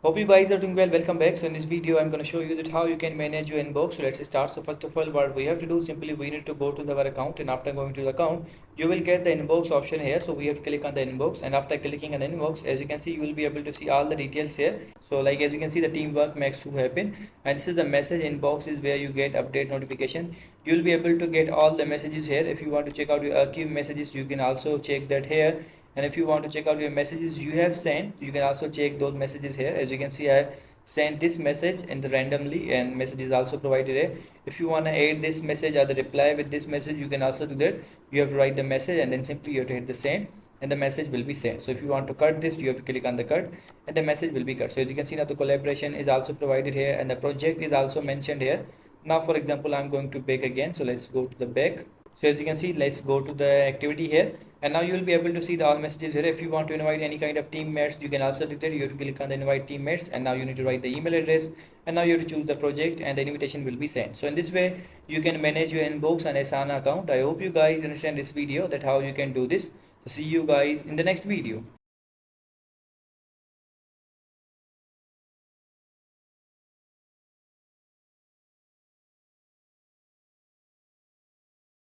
Hope you guys are doing well. Welcome back. So in this video, I'm going to show you that how you can manage your inbox. So let's start. So first of all, what we have to do simply we need to go to our account, and after going to the account, you will get the inbox option here. So we have to click on the inbox, and after clicking on the inbox, as you can see, you will be able to see all the details here. So like as you can see, the teamwork makes to happen, and this is the message inbox is where you get update notification. You will be able to get all the messages here. If you want to check out your archive messages, you can also check that here, and if you want to check out your messages you have sent, you can also check those messages here. As you can see, I have sent this message in the randomly, and message is also provided here. If you want to add this message or the reply with this message, you can also do that. You have to write the message and then simply you have to hit the send, and the message will be sent. So if you want to cut this, you have to click on the cut, and the message will be cut. So as you can see, now the collaboration is also provided here, and the project is also mentioned here. Now for example, I'm going to back again, so let's go to the back. So as you can see, let's go to the activity here, and now you will be able to see the all messages here. If you want to invite any kind of teammates, you can also do that. You have to click on the invite teammates, and now you need to write the email address, and now you have to choose the project, and the invitation will be sent. So in this way you can manage your inbox and Asana account. I hope you guys understand this video that how you can do this. So see you guys in the next video.